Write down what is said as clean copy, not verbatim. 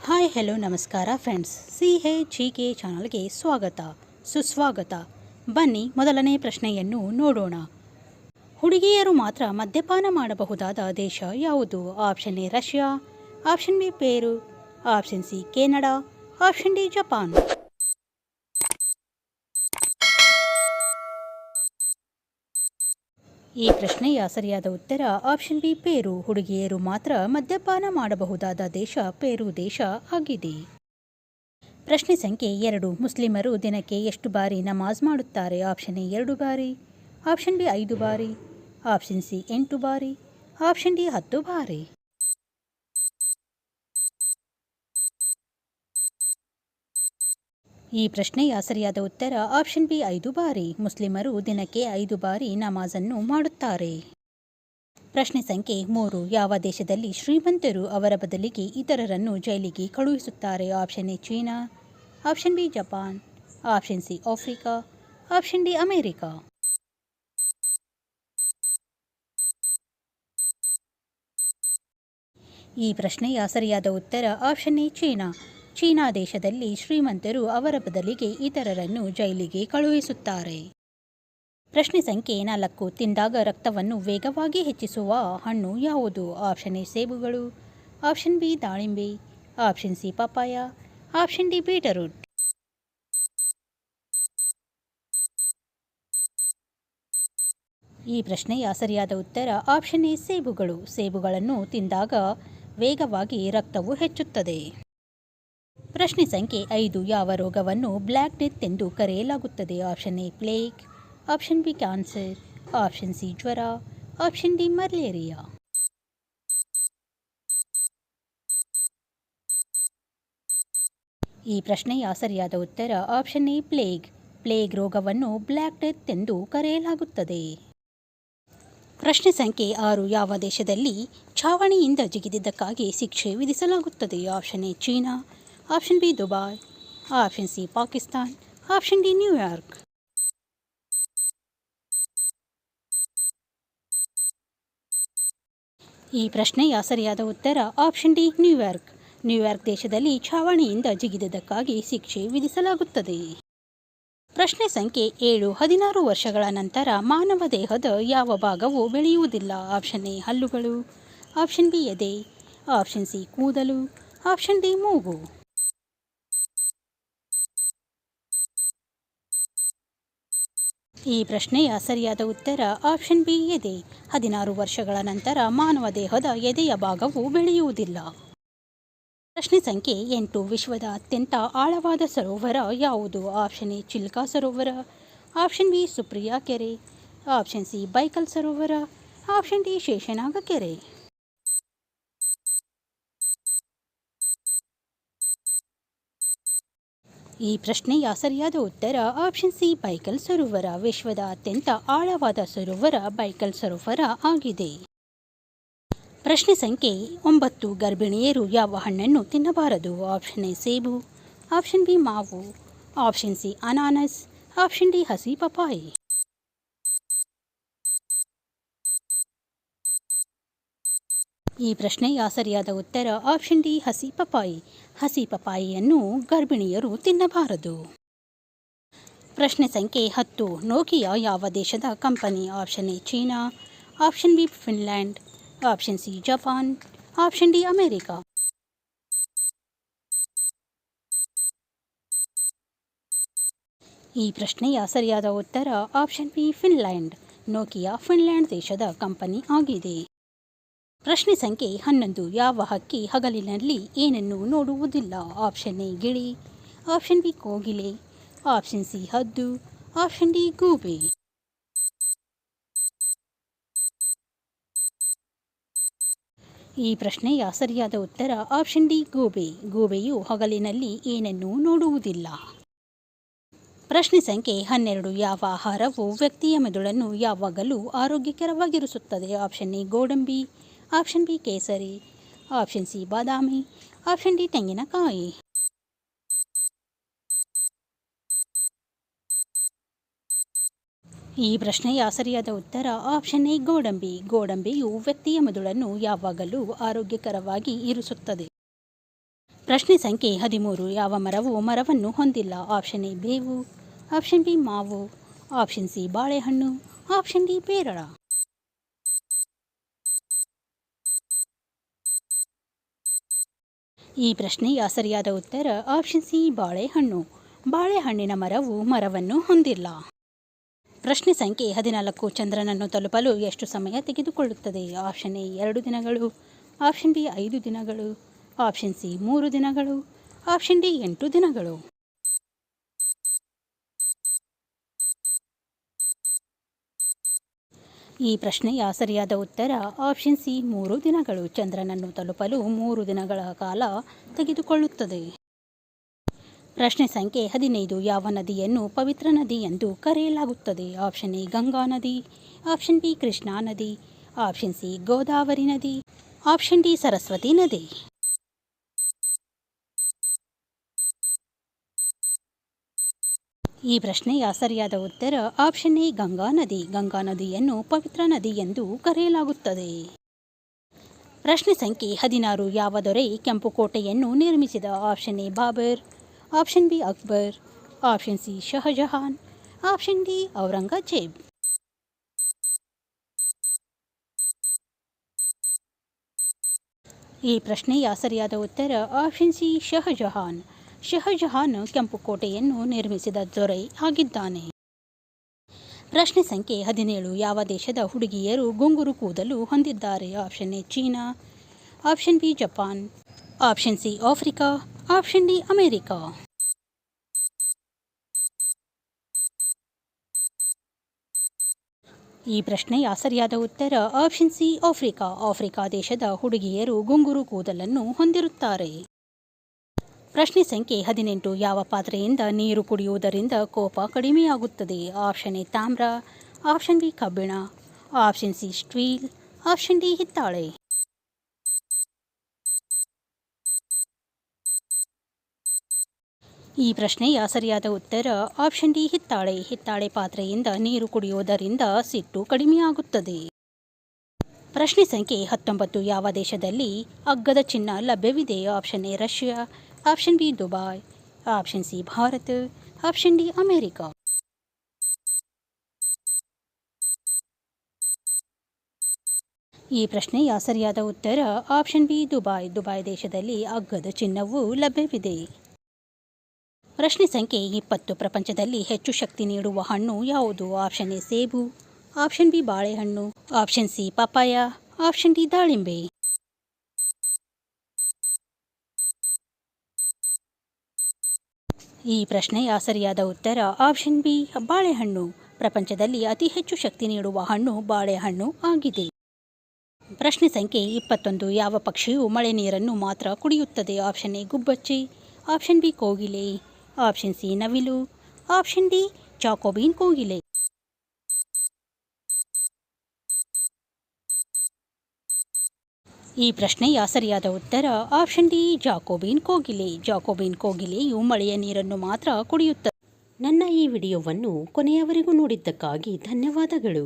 Hi hello ನಮಸ್ಕಾರ friends, CHGK ಚಾನಲ್ಗೆ ಸ್ವಾಗತ ಸುಸ್ವಾಗತ. ಬನ್ನಿ ಮೊದಲನೇ ಪ್ರಶ್ನೆಯನ್ನು ನೋಡೋಣ. ಹುಡುಗಿಯರು ಮಾತ್ರ ಮದ್ಯಪಾನ ಮಾಡಬಹುದಾದ ದೇಶ ಯಾವುದು? Option A Russia, option B Peru, option C Canada, option D Japan. ಈ ಪ್ರಶ್ನೆಯ ಸರಿಯಾದ ಉತ್ತರ ಆಪ್ಷನ್ ಬಿ ಪೇರು. ಹುಡುಗಿಯರು ಮಾತ್ರ ಮದ್ಯಪಾನ ಮಾಡಬಹುದಾದ ದೇಶ ಪೇರು ದೇಶ ಆಗಿದೆ. ಪ್ರಶ್ನೆ ಸಂಖ್ಯೆ 2. ಮುಸ್ಲಿಮರು ದಿನಕ್ಕೆ ಎಷ್ಟು ಬಾರಿ ನಮಾಜ್ ಮಾಡುತ್ತಾರೆ? ಆಪ್ಷನ್ ಎ 2 ಬಾರಿ, ಆಪ್ಷನ್ ಬಿ 5 ಬಾರಿ, ಆಪ್ಷನ್ ಸಿ 8 ಬಾರಿ, ಆಪ್ಷನ್ ಡಿ 10 ಬಾರಿ. ಈ ಪ್ರಶ್ನೆಯ ಸರಿಯಾದ ಉತ್ತರ ಆಪ್ಷನ್ ಬಿ 5 ಬಾರಿ. ಮುಸ್ಲಿಮರು ದಿನಕ್ಕೆ 5 ಬಾರಿ ನಮಾಜನ್ನು ಮಾಡುತ್ತಾರೆ. ಪ್ರಶ್ನೆ ಸಂಖ್ಯೆ 3. ಯಾವ ದೇಶದಲ್ಲಿ ಶ್ರೀಮಂತರು ಅವರ ಬದಲಿಗೆ ಇತರರನ್ನು ಜೈಲಿಗೆ ಕಳುಹಿಸುತ್ತಾರೆ? Option A China, option B Japan, option C Africa, option D America. ಈ ಪ್ರಶ್ನೆಯ ಸರಿಯಾದ ಉತ್ತರ ಆಪ್ಷನ್ ಎ ಚೀನಾ. ಚೀನಾ ದೇಶದಲ್ಲಿ ಶ್ರೀಮಂತರು ಅವರ ಬದಲಿಗೆ ಇತರರನ್ನು ಜೈಲಿಗೆ ಕಳುಹಿಸುತ್ತಾರೆ. ಪ್ರಶ್ನೆ ಸಂಖ್ಯೆ 4. ತಿಂದಾಗ ರಕ್ತವನ್ನು ವೇಗವಾಗಿ ಹೆಚ್ಚಿಸುವ ಹಣ್ಣು ಯಾವುದು? ಆಪ್ಷನ್ ಎ ಸೇಬುಗಳು, ಆಪ್ಷನ್ ಬಿ ದಾಳಿಂಬೆ, option C papaya, option D beetroot. ಈ ಪ್ರಶ್ನೆಯ ಸರಿಯಾದ ಉತ್ತರ ಆಪ್ಷನ್ ಎ ಸೇಬುಗಳು. ಸೇಬುಗಳನ್ನು ತಿಂದಾಗ ವೇಗವಾಗಿ ರಕ್ತವು ಹೆಚ್ಚುತ್ತದೆ. ಪ್ರಶ್ನೆ ಸಂಖ್ಯೆ 5. ಯಾವ ರೋಗವನ್ನು ಬ್ಲ್ಯಾಕ್ ಡೆತ್ ಎಂದು ಕರೆಯಲಾಗುತ್ತದೆ? Option A plague, option B cancer, option C ಜ್ವರ, ಆಪ್ಷನ್ ಡಿ ಮಲೇರಿಯಾ. ಈ ಪ್ರಶ್ನೆಯ ಸರಿಯಾದ ಉತ್ತರ ಆಪ್ಷನ್ ಎ ಪ್ಲೇಗ್. ಪ್ಲೇಗ್ ರೋಗವನ್ನು ಬ್ಲ್ಯಾಕ್ ಡೆತ್ ಎಂದು ಕರೆಯಲಾಗುತ್ತದೆ. ಪ್ರಶ್ನೆ ಸಂಖ್ಯೆ 6. ಯಾವ ದೇಶದಲ್ಲಿ ಛಾವಣಿಯಿಂದ ಜಿಗಿದಿದ್ದಕ್ಕಾಗಿ ಶಿಕ್ಷೆ ವಿಧಿಸಲಾಗುತ್ತದೆ? Option A China, option B Dubai, option C Pakistan, option D New York. ಈ ಪ್ರಶ್ನೆಯ ಸರಿಯಾದ ಉತ್ತರ ಆಪ್ಷನ್ ಡಿ ನ್ಯೂಯಾರ್ಕ್. ನ್ಯೂಯಾರ್ಕ್ ದೇಶದಲ್ಲಿ ಛಾವಣಿಯಿಂದ ಜಿಗಿದಿದ್ದಕ್ಕಾಗಿ ಶಿಕ್ಷೆ ವಿಧಿಸಲಾಗುತ್ತದೆ. ಪ್ರಶ್ನೆ ಸಂಖ್ಯೆ 7. 16 ವರ್ಷಗಳ ನಂತರ ಮಾನವ ದೇಹದ ಯಾವ ಭಾಗವು ಬೆಳೆಯುವುದಿಲ್ಲ? ಆಪ್ಷನ್ ಎ ಹಲ್ಲುಗಳು, ಆಪ್ಷನ್ ಬಿ ಎದೆ, ಆಪ್ಷನ್ ಸಿ ಕೂದಲು, ಆಪ್ಷನ್ ಡಿ ಮೂಗು. ಈ ಪ್ರಶ್ನೆಯ ಸರಿಯಾದ ಉತ್ತರ ಆಪ್ಷನ್ ಬಿ ಎದೆ. 16 ವರ್ಷಗಳ ನಂತರ ಮಾನವ ದೇಹದ ಎದೆಯ ಭಾಗವು ಬೆಳೆಯುವುದಿಲ್ಲ. ಪ್ರಶ್ನೆ ಸಂಖ್ಯೆ 8. ವಿಶ್ವದ ಅತ್ಯಂತ ಆಳವಾದ ಸರೋವರ ಯಾವುದು? ಆಪ್ಷನ್ ಎ ಚಿಲ್ಕಾ ಸರೋವರ, ಆಪ್ಷನ್ ಬಿ ಸುಪ್ರಿಯಾ ಕೆರೆ, ಆಪ್ಷನ್ ಸಿ ಬೈಕಲ್ ಸರೋವರ, ಆಪ್ಷನ್ ಡಿ ಶೇಷನಾಗ ಕೆರೆ. ಈ ಪ್ರಶ್ನೆಯ ಸರಿಯಾದ ಉತ್ತರ ಆಪ್ಷನ್ ಸಿ ಬೈಕಲ್ ಸರೋವರ. ವಿಶ್ವದ ಅತ್ಯಂತ ಆಳವಾದ ಸರೋವರ ಬೈಕಲ್ ಸರೋವರ ಆಗಿದೆ. ಪ್ರಶ್ನೆ ಸಂಖ್ಯೆ 9. ಗರ್ಭಿಣಿಯರು ಯಾವ ಹಣ್ಣನ್ನು ತಿನ್ನಬಾರದು? ಆಪ್ಷನ್ ಎ ಸೇಬು, ಆಪ್ಷನ್ ಬಿ ಮಾವು, ಆಪ್ಷನ್ ಸಿ ಅನಾನಸ್, ಆಪ್ಷನ್ ಡಿ ಹಸಿ ಪಪಾಯಿ. ಈ ಪ್ರಶ್ನೆಯ ಸರಿಯಾದ ಉತ್ತರ ಆಪ್ಷನ್ ಡಿ ಹಸಿ ಪಪಾಯಿ. ಹಸಿ ಪಪಾಯಿಯನ್ನು ಗರ್ಭಿಣಿಯರು ತಿನ್ನಬಾರದು. ಪ್ರಶ್ನೆ ಸಂಖ್ಯೆ 10. ನೋಕಿಯಾ ಯಾವ ದೇಶದ company? Option A China, option B Finland, option C Japan, option D America. ಈ ಪ್ರಶ್ನೆಯ ಸರಿಯಾದ ಉತ್ತರ option B Finland. Nokia Finland ದೇಶದ ಕಂಪನಿ ಆಗಿದೆ. ಪ್ರಶ್ನೆ ಸಂಖ್ಯೆ 11. ಯಾವ ಹಕ್ಕಿ ಹಗಲಿನಲ್ಲಿ ಏನನ್ನು ನೋಡುವುದಿಲ್ಲ? ಆಪ್ಷನ್ ಎ ಗಿಳಿ, ಆಪ್ಷನ್ ಬಿ ಕೋಗಿಲೆ, ಆಪ್ಷನ್ ಸಿ ಹದ್ದು, ಆಪ್ಷನ್ ಡಿ ಗೂಬೆ. ಈ ಪ್ರಶ್ನೆಯ ಸರಿಯಾದ ಉತ್ತರ ಆಪ್ಷನ್ ಡಿ ಗೂಬೆ. ಗೂಬೆಯು ಹಗಲಿನಲ್ಲಿ ಏನನ್ನು ನೋಡುವುದಿಲ್ಲ. ಪ್ರಶ್ನೆ ಸಂಖ್ಯೆ 12. ಯಾವ ಆಹಾರವು ವ್ಯಕ್ತಿಯ ಮೆದುಳನ್ನು ಯಾವಾಗಲೂ ಆರೋಗ್ಯಕರವಾಗಿರಿಸುತ್ತದೆ? ಆಪ್ಷನ್ ಎ ಗೋಡಂಬಿ, ಆಪ್ಷನ್ ಬಿ ಕೇಸರಿ, ಆಪ್ಷನ್ ಸಿ ಬಾದಾಮಿ, ಆಪ್ಷನ್ ಡಿ ತೆಂಗಿನಕಾಯಿ. ಈ ಪ್ರಶ್ನೆಯ ಸರಿಯಾದ ಉತ್ತರ ಆಪ್ಷನ್ ಎ ಗೋಡಂಬಿ. ಗೋಡಂಬಿಯು ವ್ಯಕ್ತಿಯ ಮೆದುಳನ್ನು ಯಾವಾಗಲೂ ಆರೋಗ್ಯಕರವಾಗಿ ಇರಿಸುತ್ತದೆ. ಪ್ರಶ್ನೆ ಸಂಖ್ಯೆ 13. ಯಾವ ಮರವು ಮರವನ್ನು ಹೊಂದಿಲ್ಲ? ಆಪ್ಷನ್ ಎ ಬೇವು, ಆಪ್ಷನ್ ಬಿ ಮಾವು, ಆಪ್ಷನ್ ಸಿ ಬಾಳೆಹಣ್ಣು, ಆಪ್ಷನ್ ಡಿ ಪೇರಳ. ಈ ಪ್ರಶ್ನೆಯ ಸರಿಯಾದ ಉತ್ತರ ಆಪ್ಷನ್ ಸಿ ಬಾಳೆಹಣ್ಣು. ಬಾಳೆಹಣ್ಣಿನ ಮರವು ಮರವನ್ನು ಹೊಂದಿಲ್ಲ. ಪ್ರಶ್ನೆ ಸಂಖ್ಯೆ 14. ಚಂದ್ರನನ್ನು ತಲುಪಲು ಎಷ್ಟು ಸಮಯ ತೆಗೆದುಕೊಳ್ಳುತ್ತದೆ? ಆಪ್ಷನ್ ಎ 2 ದಿನಗಳು, ಆಪ್ಷನ್ ಬಿ 5 ದಿನಗಳು, ಆಪ್ಷನ್ ಸಿ 3 ದಿನಗಳು, ಆಪ್ಷನ್ ಡಿ 8 ದಿನಗಳು. ಈ ಪ್ರಶ್ನೆಯ ಸರಿಯಾದ ಉತ್ತರ ಆಪ್ಷನ್ ಸಿ 3 ದಿನಗಳು. ಚಂದ್ರನನ್ನು ತಲುಪಲು 3 ದಿನಗಳ ಕಾಲ ತೆಗೆದುಕೊಳ್ಳುತ್ತದೆ. ಪ್ರಶ್ನೆ ಸಂಖ್ಯೆ 15. ಯಾವ ನದಿಯನ್ನು ಪವಿತ್ರ ನದಿ ಎಂದು ಕರೆಯಲಾಗುತ್ತದೆ? ಆಪ್ಷನ್ ಎ ಗಂಗಾ ನದಿ, ಆಪ್ಷನ್ ಬಿ ಕೃಷ್ಣಾ ನದಿ, ಆಪ್ಷನ್ ಸಿ ಗೋದಾವರಿ ನದಿ, ಆಪ್ಷನ್ ಡಿ ಸರಸ್ವತಿ ನದಿ. ಈ ಪ್ರಶ್ನೆಯ ಸರಿಯಾದ ಉತ್ತರ ಆಪ್ಷನ್ ಎ ಗಂಗಾ ನದಿ. ಗಂಗಾ ನದಿಯನ್ನು ಪವಿತ್ರ ನದಿ ಎಂದು ಕರೆಯಲಾಗುತ್ತದೆ. ಪ್ರಶ್ನೆ ಸಂಖ್ಯೆ 16. ಯಾವ ದೊರೆ ಕೆಂಪು ಕೋಟೆಯನ್ನು ನಿರ್ಮಿಸಿದ? Option A Babar, option B Akbar, option C Shahjahan, option D Aurangzeb. ಈ ಪ್ರಶ್ನೆಯ ಸರಿಯಾದ ಉತ್ತರ ಆಪ್ಷನ್ ಸಿ ಶಹಜಹಾನ್. ಶಹಜಹಾನ್ ಕೆಂಪು ಕೋಟೆಯನ್ನು ನಿರ್ಮಿಸಿದ ದೊರೆ ಆಗಿದ್ದಾನೆ. ಪ್ರಶ್ನೆ ಸಂಖ್ಯೆ 17. ಯಾವ ದೇಶದ ಹುಡುಗಿಯರು ಗುಂಗುರು ಕೂದಲು ಹೊಂದಿದ್ದಾರೆ? Option A China, option B Japan, option C Africa, option D America. ಈ ಪ್ರಶ್ನೆಯ ಸರಿಯಾದ ಉತ್ತರ ಆಪ್ಷನ್ ಸಿ ಆಫ್ರಿಕಾ. ಆಫ್ರಿಕಾ ದೇಶದ ಹುಡುಗಿಯರು ಗುಂಗುರು ಕೂದಲನ್ನು ಹೊಂದಿರುತ್ತಾರೆ. ಪ್ರಶ್ನೆ ಸಂಖ್ಯೆ 18. ಯಾವ ಪಾತ್ರೆಯಿಂದ ನೀರು ಕುಡಿಯುವುದರಿಂದ ಕೋಪ ಕಡಿಮೆಯಾಗುತ್ತದೆ? ಆಪ್ಷನ್ ಎ ತಾಮ್ರ, ಆಪ್ಷನ್ ಬಿ ಕಬ್ಬಿಣ, option C steel, option D ಹಿತ್ತಾಳೆ. ಈ ಪ್ರಶ್ನೆಯ ಸರಿಯಾದ ಉತ್ತರ ಆಪ್ಷನ್ ಡಿ ಹಿತ್ತಾಳೆ. ಹಿತ್ತಾಳೆ ಪಾತ್ರೆಯಿಂದ ನೀರು ಕುಡಿಯುವುದರಿಂದ ಸಿಟ್ಟು ಕಡಿಮೆಯಾಗುತ್ತದೆ. ಪ್ರಶ್ನೆ ಸಂಖ್ಯೆ 19. ಯಾವ ದೇಶದಲ್ಲಿ ಅಗ್ಗದ ಚಿನ್ನ ಲಭ್ಯವಿದೆ? Option A Russia, option B Dubai, option C Bharat, option D America. ಈ ಪ್ರಶ್ನೆಯ ಸರಿಯಾದ ಉತ್ತರ ಆಪ್ಷನ್ ಬಿ ದುಬೈ. ದುಬೈ ದೇಶದಲ್ಲಿ ಅಗ್ಗದ ಚಿನ್ನವು ಲಭ್ಯವಿದೆ. ಪ್ರಶ್ನೆ ಸಂಖ್ಯೆ 20. ಪ್ರಪಂಚದಲ್ಲಿ ಹೆಚ್ಚು ಶಕ್ತಿ ನೀಡುವ ಹಣ್ಣು ಯಾವುದು? ಆಪ್ಷನ್ ಎ ಸೇಬು, ಆಪ್ಷನ್ ಬಿ ಬಾಳೆಹಣ್ಣು, option C papaya, option D ದಾಳಿಂಬೆ. ಈ ಪ್ರಶ್ನೆಯ ಸರಿಯಾದ ಉತ್ತರ ಆಪ್ಷನ್ ಬಿ ಬಾಳೆಹಣ್ಣು. ಪ್ರಪಂಚದಲ್ಲಿ ಅತಿ ಹೆಚ್ಚು ಶಕ್ತಿ ನೀಡುವ ಹಣ್ಣು ಬಾಳೆಹಣ್ಣು ಆಗಿದೆ. ಪ್ರಶ್ನೆ ಸಂಖ್ಯೆ 21. ಯಾವ ಪಕ್ಷಿಯು ಮಳೆ ನೀರನ್ನು ಮಾತ್ರ ಕುಡಿಯುತ್ತದೆ? ಆಪ್ಷನ್ ಎ ಗುಬ್ಬಚ್ಚಿ, ಆಪ್ಷನ್ ಬಿ ಕೋಗಿಲೆ, ಆಪ್ಷನ್ ಸಿ ನವಿಲು, ಆಪ್ಷನ್ ಡಿ ಜಾಕೋಬಿನ್ ಕೋಗಿಲೆ. ಈ ಪ್ರಶ್ನೆಯ ಸರಿಯಾದ ಉತ್ತರ ಆಪ್ಷನ್ ಡಿ ಜಾಕೋಬಿನ್ ಕೋಗಿಲೆ. ಜಾಕೋಬಿನ್ ಕೋಗಿಲೆಯು ಮಳೆಯ ನೀರನ್ನು ಮಾತ್ರ ಕುಡಿಯುತ್ತದೆ. ನನ್ನ ಈ ವಿಡಿಯೋವನ್ನು ಕೊನೆಯವರೆಗೂ ನೋಡಿದ್ದಕ್ಕಾಗಿ ಧನ್ಯವಾದಗಳು.